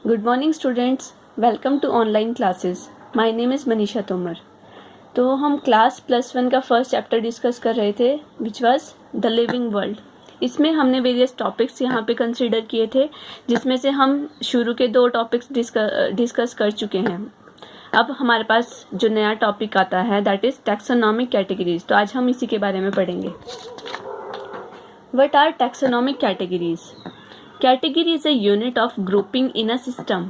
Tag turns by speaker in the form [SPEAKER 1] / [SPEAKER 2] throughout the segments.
[SPEAKER 1] Good morning students, welcome to online classes. My name is Manisha Tomar. तो हम class +1 का first chapter discuss कर रहे थे which was the living world. इसमें हमने वेरियस टॉपिक्स यहाँ पे कंसीडर किए थे, जिसमें से हम शुरू के 2 टॉपिक्स डिस्कस कर चुके हैं। अब हमारे पास जो नया टॉपिक आता है दैट इज़ टैक्सोनॉमिक कैटेगरीज। तो आज हम इसी के बारे में पढ़ेंगे। What are taxonomic categories? Category is a unit of grouping in a system.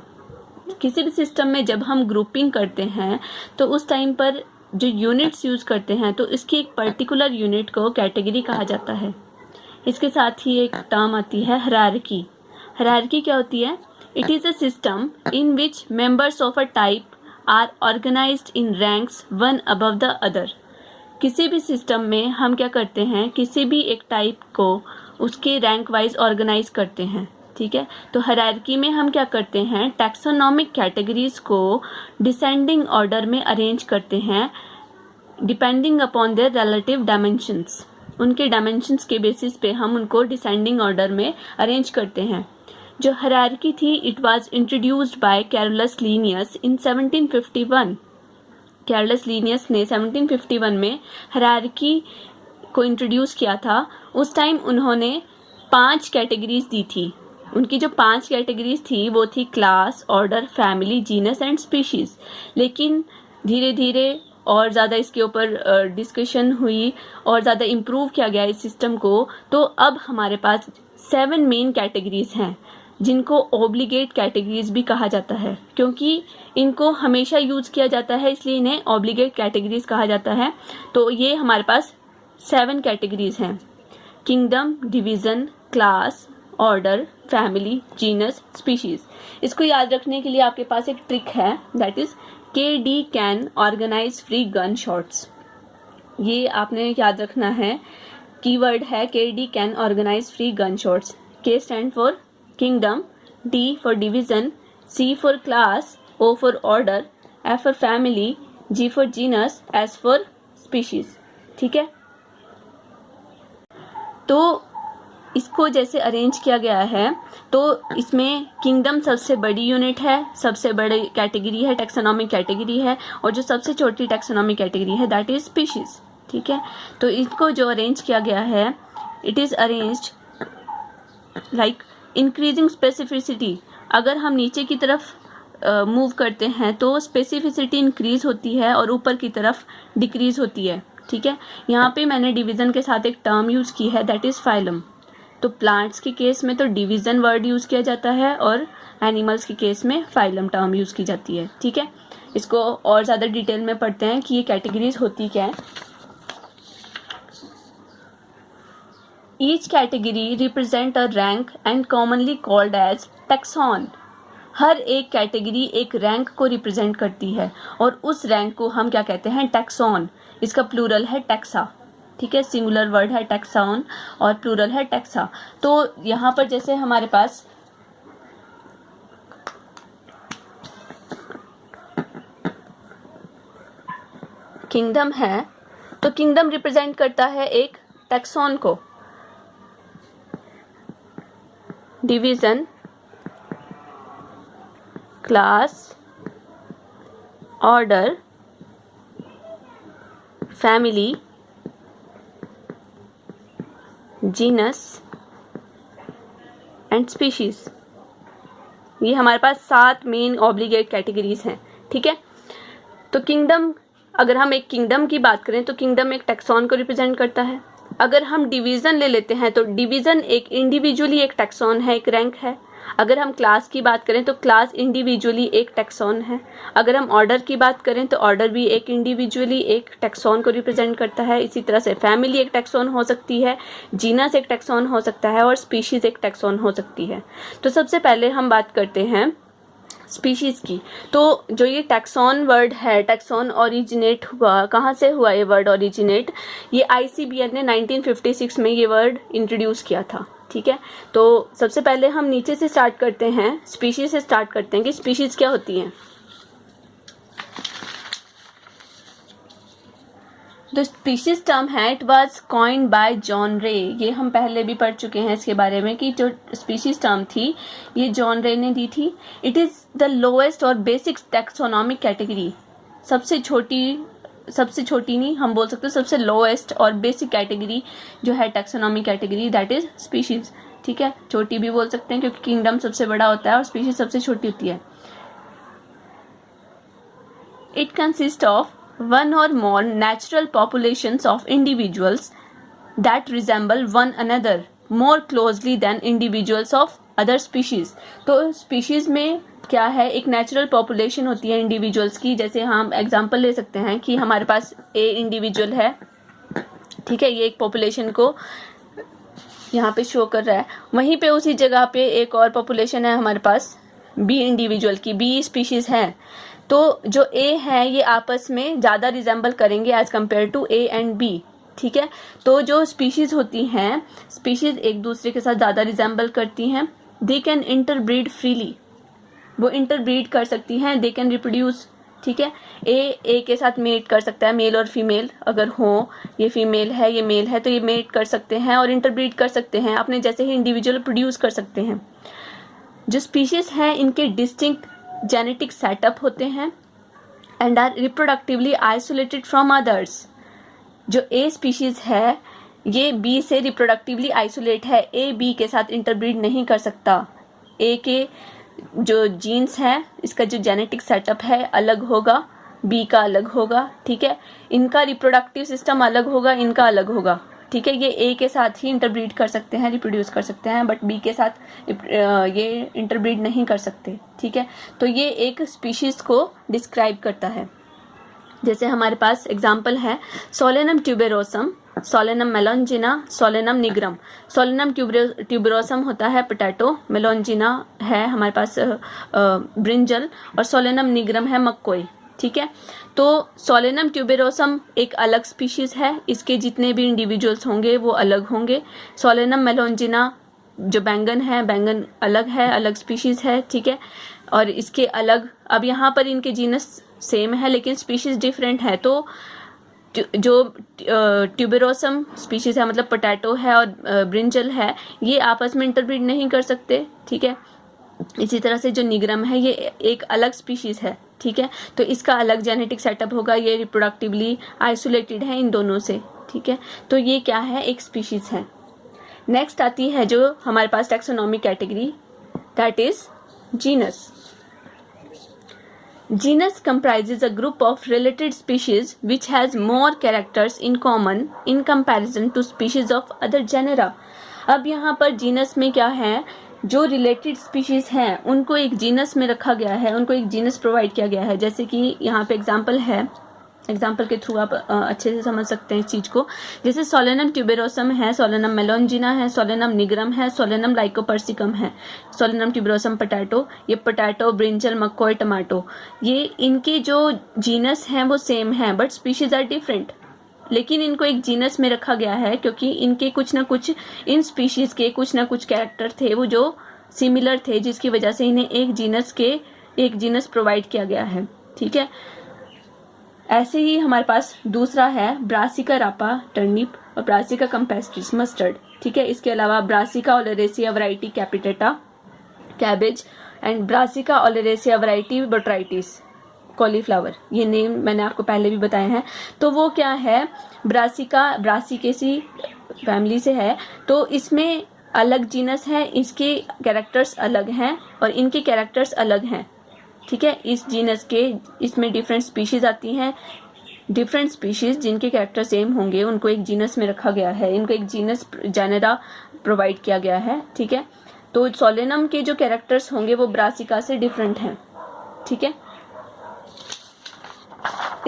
[SPEAKER 1] किसी भी सिस्टम में जब हम ग्रुपिंग करते हैं तो उस टाइम पर जो यूनिट्स यूज करते हैं तो इसकी एक पर्टिकुलर यूनिट को कैटेगरी कहा जाता है। इसके साथ ही एक टर्म आती है हायरार्की। हायरार्की क्या होती है? It is a system in which members of a type are organised in ranks one above the other. किसी भी सिस्टम में हम क्या करते हैं, किसी भी एक टाइप को उसके रैंक वाइज ऑर्गेनाइज करते हैं। ठीक है, तो हायरार्की में हम क्या करते हैं, टैक्सोनॉमिक कैटेगरीज को डिसेंडिंग ऑर्डर में अरेंज करते हैं depending upon their relative dimensions. उनके डायमेंशंस के बेसिस पे हम उनको डिसेंडिंग ऑर्डर में अरेंज करते हैं। जो हायरार्की थी it was introduced by Carolus Linnaeus in 1751। Carolus Linnaeus ने 1751 में हायरार्की को इंट्रोड्यूस किया था। उस टाइम उन्होंने 5 कैटेगरीज दी थी। उनकी जो 5 कैटेगरीज थी वो थी class, order, family, genus and species. लेकिन धीरे धीरे और ज़्यादा इसके ऊपर डिस्कशन हुई और ज़्यादा इम्प्रूव किया गया इस सिस्टम को। तो अब हमारे पास 7 मेन कैटेगरीज हैं जिनको ऑब्लिगेट कैटेगरीज भी कहा जाता है, क्योंकि इनको हमेशा यूज किया जाता है इसलिए इन्हें ऑब्लिगेट कैटेगरीज कहा जाता है। तो ये हमारे पास 7 कैटेगरीज हैं: kingdom, division, class, order, family, genus, species. इसको याद रखने के लिए आपके पास एक ट्रिक है that is KD can organise free gun shots. ये आपने याद रखना है। कीवर्ड है KD can organise free gun shots. K stand for kingdom, D for division, C for class, O for order, F for family, G for genus, S for species. ठीक है, तो इसको जैसे अरेंज किया गया है तो इसमें किंगडम सबसे बड़ी यूनिट है, सबसे बड़ी कैटेगरी है, टैक्सोनॉमिक कैटेगरी है, और जो सबसे छोटी टैक्सोनॉमिक कैटेगरी है दैट इज स्पीशीज। ठीक है, तो इसको जो अरेंज किया गया है it is arranged like increasing specificity. अगर हम नीचे की तरफ मूव करते हैं तो स्पेसिफिसिटी इंक्रीज होती है और ऊपर की तरफ डिक्रीज होती है। ठीक है, यहाँ पे मैंने डिवीजन के साथ एक टर्म यूज की है दैट इज फाइलम। तो प्लांट्स के केस में तो डिवीजन वर्ड यूज किया जाता है और एनिमल्स के केस में फाइलम टर्म यूज की जाती है। ठीक है, इसको और ज्यादा डिटेल में पढ़ते हैं कि ये कैटेगरीज होती क्या है। Each category represent a rank and commonly called as taxon. हर एक कैटेगरी एक रैंक को रिप्रेजेंट करती है और उस रैंक को हम क्या कहते हैं, टैक्सॉन। इसका प्लूरल है टैक्सा। ठीक है, सिंगुलर वर्ड है टैक्सॉन और प्लूरल है टैक्सा। तो यहाँ पर जैसे हमारे पास किंगडम है तो किंगडम रिप्रेजेंट करता है एक टैक्सॉन को। Division, class, order, family, genus and species. ये हमारे पास 7 मेन ऑब्लिगेट कैटेगरीज हैं। ठीक है, तो किंगडम, अगर हम एक किंगडम की बात करें तो किंगडम एक टैक्सॉन को रिप्रेजेंट करता है। अगर हम डिवीजन ले लेते हैं तो डिवीजन एक इंडिविजुअली एक टैक्सॉन है, एक रैंक है। अगर हम क्लास की बात करें तो क्लास इंडिविजुअली एक टैक्सॉन है। अगर हम ऑर्डर की बात करें तो ऑर्डर भी एक इंडिविजुअली एक टैक्सॉन को रिप्रेजेंट करता है। इसी तरह से फैमिली एक टैक्सॉन हो सकती है, जीनस एक टैक्सॉन हो सकता है और स्पीशीज एक टैक्सॉन हो सकती है। तो सबसे पहले हम बात करते हैं स्पीशीज की। तो जो ये टैक्सॉन वर्ड है, टैक्सॉन ओरिजिनेट हुआ, कहाँ से हुआ ये वर्ड ओरिजिनेट? ये ICBN ने 1956 में ये वर्ड इंट्रोड्यूस किया था। ठीक है, तो सबसे पहले हम नीचे से स्टार्ट करते हैं, स्पीशीज से स्टार्ट करते हैं कि स्पीशीज क्या होती हैं। जो स्पीशीज टर्म है it was coined bye John रे, ये हम पहले भी पढ़ चुके हैं इसके बारे में कि जो स्पीशीज टर्म थी ये जॉन रे ने दी थी। इट इज़ द लोएस्ट और बेसिक टैक्सोनॉमिक कैटेगरी, सबसे छोटी नहीं हम बोल सकते, सबसे लोएस्ट और बेसिक कैटेगरी जो है taxonomic category that is species. ठीक है, छोटी भी बोल सकते हैं क्योंकि किंगडम सबसे बड़ा होता है और स्पीशीज सबसे छोटी होती है। It consist of one or more natural populations of individuals that resemble one another more closely than individuals of other species। तो species में क्या है, एक नेचुरल पॉपुलेशन होती है इंडिविजुअल्स की। जैसे हम एग्जांपल ले सकते हैं कि हमारे पास ए इंडिविजुअल है, ठीक है, ये एक पॉपुलेशन को यहाँ पे शो कर रहा है। वहीं पे उसी जगह पे एक और पॉपुलेशन है हमारे पास बी इंडिविजुअल की, बी स्पीशीज है। तो जो ए है ये आपस में ज़्यादा रिजेंबल करेंगे as compared to A and B. ठीक है, तो जो स्पीशीज होती हैं, स्पीशीज एक दूसरे के साथ ज़्यादा रिजेंबल करती हैं। दे कैन इंटरब्रीड फ्रीली, वो इंटरब्रीड कर सकती हैं। दे कैन रिप्रोड्यूस, ठीक है, ए के साथ मेट कर सकता है, मेल और फीमेल अगर हो, ये फीमेल है ये मेल है तो ये मेट कर सकते हैं और इंटरब्रीड कर सकते हैं, अपने जैसे ही इंडिविजुअल प्रोड्यूस कर सकते हैं। जो स्पीशीज हैं इनके डिस्टिंक्ट जेनेटिक सेटअप होते हैं and are reproductively isolated from others. जो ए स्पीशीज है ये बी से रिप्रोडक्टिवली आइसोलेट है, ए बी के साथ इंटरब्रीड नहीं कर सकता। ए के जो जीन्स हैं इसका जो जेनेटिक सेटअप है अलग होगा, बी का अलग होगा। ठीक है, इनका रिप्रोडक्टिव सिस्टम अलग होगा, इनका अलग होगा। ठीक है, ये ए के साथ ही इंटरब्रीड कर सकते हैं, रिप्रोड्यूस कर सकते हैं, बट बी के साथ ये इंटरब्रीड नहीं कर सकते। ठीक है, तो ये एक स्पीशीज को डिस्क्राइब करता है। जैसे हमारे पास एग्जाम्पल है solanum tuberosum, solanum melongena, solanum nigrum. Solanum tuberosum होता है पोटैटो, मेलोंजिना है हमारे पास ब्रिंजल और सोलेनम निग्रम है मक्कोई। ठीक है, तो सोलेनम ट्यूबेरोसम एक अलग स्पीशीज है, इसके जितने भी इंडिविजुअल्स होंगे वो अलग होंगे। सोलेनम मेलोंजिना जो बैंगन है, बैंगन अलग है, अलग स्पीशीज है। ठीक है, और इसके अलग, अब यहाँ पर इनके जीनस सेम है लेकिन स्पीशीज डिफरेंट है। तो जो ट्यूबेरोसम स्पीशीज है मतलब पोटैटो है और ब्रिंजल है, ये आपस में इंटरब्रीड नहीं कर सकते। ठीक है, इसी तरह से जो निग्रम है ये एक अलग स्पीशीज है। ठीक है, तो इसका अलग जेनेटिक सेटअप होगा, ये रिप्रोडक्टिवली आइसोलेटेड है इन दोनों से। ठीक है, तो ये क्या है, एक स्पीशीज है। नेक्स्ट आती है जो हमारे पास taxonomic category, that is genus. Genus comprises a group of related species which has more characters in common in comparison to species of other genera। अब यहाँ पर जीनस में क्या है, जो रिलेटेड स्पीशीज हैं उनको एक जीनस में रखा गया है, उनको एक जीनस प्रोवाइड किया गया है। जैसे कि यहाँ पे एग्जांपल है, एग्जाम्पल के थ्रू आप अच्छे से समझ सकते हैं इस चीज़ को। जैसे सोलेनम ट्यूबेरोसम है, सोलेनम मेलोंजिना है, सोलेनम निग्रम है, सोलेनम लाइकोपर्सिकम है, सोलेनम ट्यूबेरोसम पोटैटो, ये पोटैटो, ब्रिंजल, मक्कोई, टमाटो, ये इनके जो जीनस हैं वो सेम हैं बट स्पीशीज आर डिफरेंट। लेकिन इनको एक जीनस में रखा गया है क्योंकि इनके कुछ ना कुछ, इन स्पीशीज के कुछ ना कुछ कैरेक्टर थे वो जो सिमिलर थे, जिसकी वजह से इन्हें एक जीनस प्रोवाइड किया गया है। ठीक है, ऐसे ही हमारे पास दूसरा है ब्रासिका रापा टर्निप और ब्रासिका कैम्पेस्ट्रिस मस्टर्ड। ठीक है, इसके अलावा brassica oleracea variety कैपिटेटा cabbage and brassica oleracea variety botrytis cauliflower, ये नेम मैंने आपको पहले भी बताए हैं। तो वो क्या है, ब्रासिकेसी फैमिली से है, तो इसमें अलग जीनस है, इसके कैरेक्टर्स अलग हैं और इनके कैरेक्टर्स अलग हैं। ठीक है, इस जीनस के इसमें डिफरेंट स्पीशीज आती हैं, डिफरेंट स्पीशीज जिनके कैरेक्टर सेम होंगे उनको एक जीनस में रखा गया है, इनको एक जीनस जेनेरा प्रोवाइड किया गया है। ठीक है, तो सोलेनम के जो कैरेक्टर्स होंगे वो ब्रासिका से डिफरेंट हैं। ठीक है,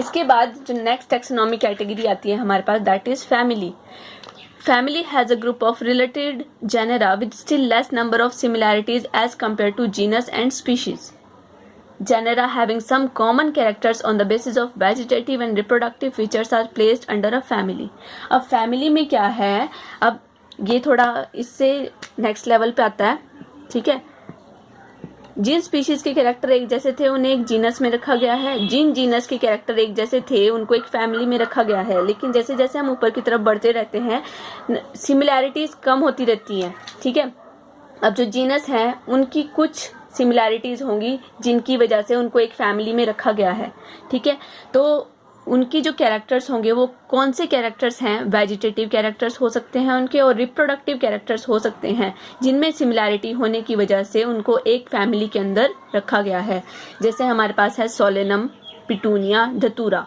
[SPEAKER 1] इसके बाद जो नेक्स्ट टैक्सोनॉमिक कैटेगरी आती है हमारे पास, that is family. Family has a group of related genera with still less number of similarities as compared to genus and species. Genera having some common characters on the basis of vegetative and reproductive features are placed under a family. अब family में क्या है, अब ये थोड़ा इससे next level पे आता है। ठीक है, जिन स्पीशीज के कैरेक्टर एक जैसे थे उन्हें एक जीनस में रखा गया है, जिन जीनस के कैरेक्टर एक जैसे थे उनको एक फैमिली में रखा गया है। लेकिन जैसे जैसे हम ऊपर की तरफ बढ़ते रहते हैं सिमिलैरिटीज कम होती रहती हैं, ठीक है। अब जो जीनस हैं उनकी कुछ सिमिलैरिटीज होंगी जिनकी वजह से उनको एक फैमिली में रखा गया है, ठीक है। तो उनकी जो कैरेक्टर्स होंगे वो कौन से कैरेक्टर्स हैं, वेजिटेटिव कैरेक्टर्स हो सकते हैं उनके, और रिप्रोडक्टिव कैरेक्टर्स हो सकते हैं जिनमें सिमिलैरिटी होने की वजह से उनको एक फैमिली के अंदर रखा गया है। जैसे हमारे पास है सोलेनम, पिटूनिया, धतूरा,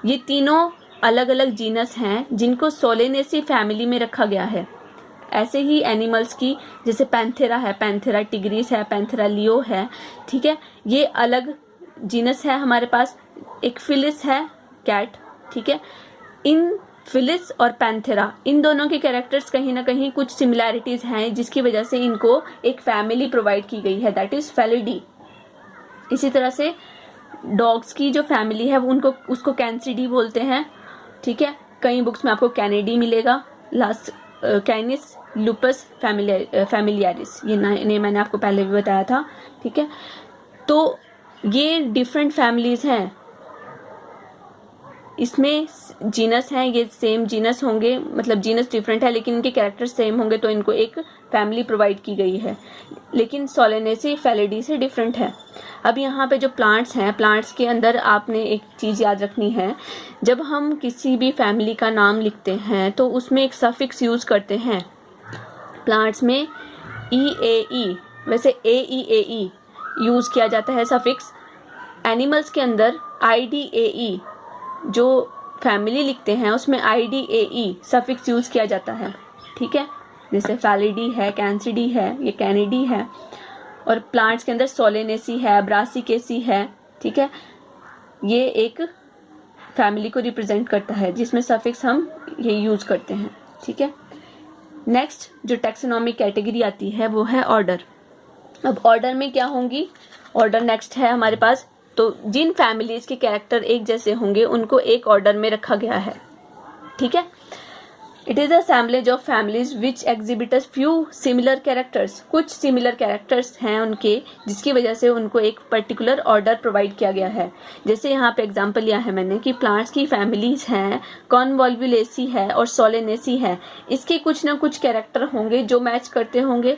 [SPEAKER 1] ये तीनों अलग अलग जीनस हैं जिनको सोलेनेसी फैमिली में रखा गया है। ऐसे ही एनिमल्स की जैसे पैंथेरा है, पैंथेरा टिग्रिस है, पैंथेरा लियो है, ठीक है, ये अलग जीनस है हमारे पास। एक फिलिस है कैट, ठीक है। इन फिलिस और पैंथेरा इन दोनों के कैरेक्टर्स कहीं ना कहीं कुछ सिमिलैरिटीज हैं जिसकी वजह से इनको एक फैमिली प्रोवाइड की गई है, दैट इज फेलिडी। इसी तरह से डॉग्स की जो फैमिली है उनको उसको कैंसिडी बोलते हैं, ठीक है। कई बुक्स में आपको कैनेडी मिलेगा, लास्ट कैनिस लुपस फैमिलियारिस, ये नेम मैंने आपको पहले भी बताया था, ठीक है। तो ये डिफरेंट फैमिलीज हैं, इसमें जीनस हैं, ये सेम जीनस होंगे, मतलब जीनस डिफरेंट है लेकिन इनके कैरेक्टर सेम होंगे तो इनको एक फैमिली प्रोवाइड की गई है, लेकिन सोलेनेसी फेलिडी से डिफरेंट है। अब यहाँ पे जो प्लांट्स हैं, प्लांट्स के अंदर आपने एक चीज़ याद रखनी है, जब हम किसी भी फैमिली का नाम लिखते हैं तो उसमें एक सफिक्स यूज़ करते हैं। प्लांट्स में EAE, वैसे AEAE यूज़ किया जाता है सफिक्स। एनिमल्स के अंदर IDAE, जो फैमिली लिखते हैं उसमें IDAE सफिक्स यूज़ किया जाता है, ठीक है। जैसे फैलिडी है, कैंसिडी है, ये कैनेडी है। और प्लांट्स के अंदर सोलेनेसी है, ब्रासिकेसी है, ठीक है। ये एक फैमिली को रिप्रेजेंट करता है जिसमें सफिक्स हम ये यूज़ करते हैं, ठीक है। नेक्स्ट जो टैक्सोनॉमिक कैटेगरी आती है वो है ऑर्डर। अब ऑर्डर में क्या होंगी, ऑर्डर नेक्स्ट है हमारे पास। तो जिन फैमिलीज के कैरेक्टर एक जैसे होंगे उनको एक ऑर्डर में रखा गया है, ठीक है। It is assemblage of families which exhibit few similar characters, कुछ सिमिलर कैरेक्टर्स हैं उनके जिसकी वजह से उनको एक पर्टिकुलर ऑर्डर प्रोवाइड किया गया है। जैसे यहाँ पे एग्जांपल लिया है मैंने कि प्लांट्स की फैमिलीज हैं, कॉन्वोल्वुलेसी है और सोलेनेसी है, इसके कुछ ना कुछ कैरेक्टर होंगे जो मैच करते होंगे।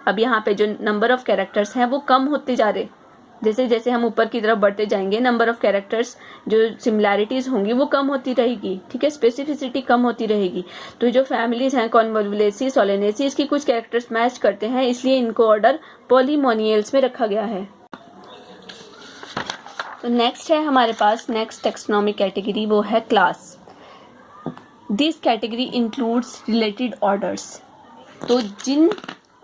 [SPEAKER 1] अब यहाँ पे जो नंबर ऑफ कैरेक्टर्स हैं वो कम होते जा रहे, जैसे जैसे हम ऊपर की तरफ बढ़ते जाएंगे नंबर ऑफ कैरेक्टर्स जो सिमिलैरिटीज होंगी वो कम होती रहेगी, ठीक है, स्पेसिफिसिटी कम होती रहेगी। तो जो फैमिलीज हैं कॉन्वोल्वुलेसी, सोलेनेसी, इसकी कुछ कैरेक्टर्स मैच करते हैं, इसलिए इनको ऑर्डर पॉलीमोनियल्स में रखा गया है। तो नेक्स्ट है हमारे पास, नेक्स्ट टैक्सोनॉमिक कैटेगरी वो है class. This category includes related orders. तो जिन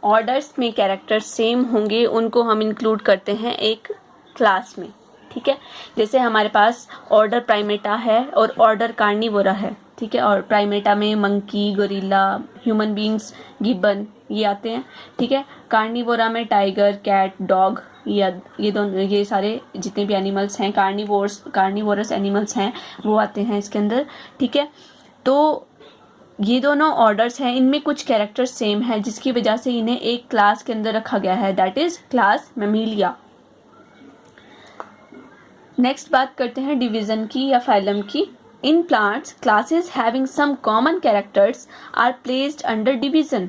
[SPEAKER 1] ऑर्डर्स में कैरेक्टर्स सेम होंगे उनको हम इंक्लूड करते हैं एक क्लास में, ठीक है। जैसे हमारे पास ऑर्डर प्राइमेटा है और ऑर्डर कार्निवोरा है, ठीक है। और प्राइमेटा में monkey, gorilla, human beings, Gibbon ये आते हैं, ठीक है। कार्निवोरा में टाइगर, कैट, डॉग, ये दोनों, ये सारे जितने भी एनिमल्स हैं कार्निवोरस एनिमल्स हैं वो आते हैं इसके अंदर, ठीक है। तो ये दोनों ऑर्डर्स हैं, इनमें कुछ कैरेक्टर्स सेम है जिसकी वजह से इन्हें एक क्लास के अंदर रखा गया है, that is class Mammalia. Next बात करते हैं डिवीजन की या फाइलम की। In plants classes having some common characters are placed under division.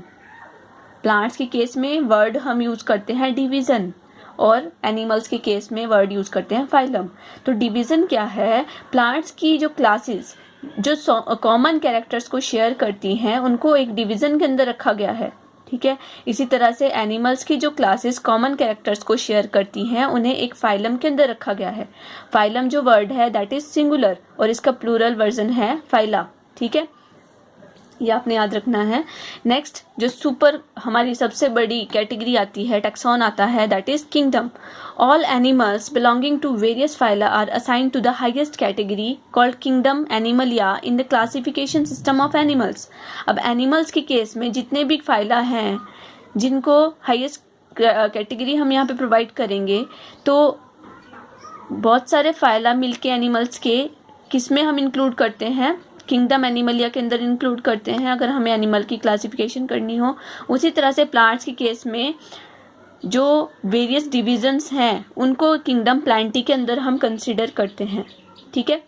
[SPEAKER 1] Plants के केस में वर्ड हम यूज करते हैं डिवीजन और एनिमल्स के केस में वर्ड यूज करते हैं फाइलम। तो डिवीजन क्या है, प्लांट्स की जो क्लासेस जो कॉमन कैरेक्टर्स को शेयर करती हैं उनको एक डिवीजन के अंदर रखा गया है, ठीक है। इसी तरह से एनिमल्स की जो क्लासेस कॉमन कैरेक्टर्स को शेयर करती हैं उन्हें एक फाइलम के अंदर रखा गया है। फाइलम जो वर्ड है दैट इज सिंगुलर और इसका प्लूरल वर्जन है फाइला, ठीक है, ये आपने याद रखना है। नेक्स्ट जो सुपर हमारी सबसे बड़ी कैटेगरी आती है, टैक्सॉन आता है, that is kingdom. All animals belonging to various phyla are assigned to the highest category called kingdom Animalia in the classification system of animals. अब एनिमल्स के केस में जितने भी फाइला हैं जिनको हाईएस्ट कैटेगरी हम यहाँ पे प्रोवाइड करेंगे, तो बहुत सारे फाइला मिलके एनिमल्स के किसमें हम इंक्लूड करते हैं, किंगडम एनिमलिया के अंदर इंक्लूड करते हैं अगर हमें एनिमल की क्लासिफिकेशन करनी हो। उसी तरह से प्लांट्स के केस में जो वेरियस डिविजन्स हैं उनको किंगडम प्लांटी के अंदर हम कंसिडर करते हैं, ठीक है।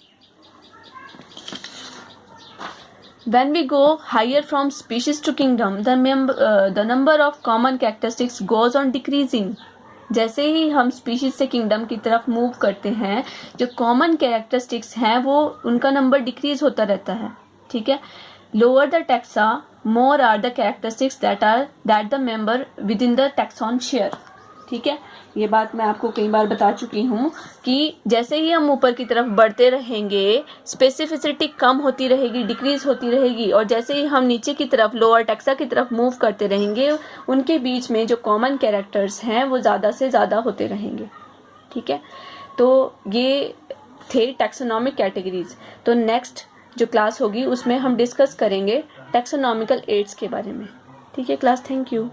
[SPEAKER 1] When we go higher from species to kingdom, the number of common characteristics goes on decreasing. जैसे ही हम स्पीशीज से किंगडम की तरफ मूव करते हैं, जो कॉमन कैरेक्टरिस्टिक्स हैं वो उनका नंबर डिक्रीज होता रहता है, ठीक है। Lower the taxa more are the characteristics that the member within the taxon share, ठीक है। ये बात मैं आपको कई बार बता चुकी हूँ कि जैसे ही हम ऊपर की तरफ बढ़ते रहेंगे स्पेसिफिसिटी कम होती रहेगी, डिक्रीज होती रहेगी, और जैसे ही हम नीचे की तरफ लोअर टैक्सा की तरफ मूव करते रहेंगे उनके बीच में जो कॉमन कैरेक्टर्स हैं वो ज़्यादा से ज़्यादा होते रहेंगे, ठीक है। तो ये थे टैक्सोनॉमिक कैटेगरीज। तो नेक्स्ट जो क्लास होगी उसमें हम डिस्कस करेंगे टैक्सोनॉमिकल एड्स के बारे में, ठीक है क्लास। Thank you.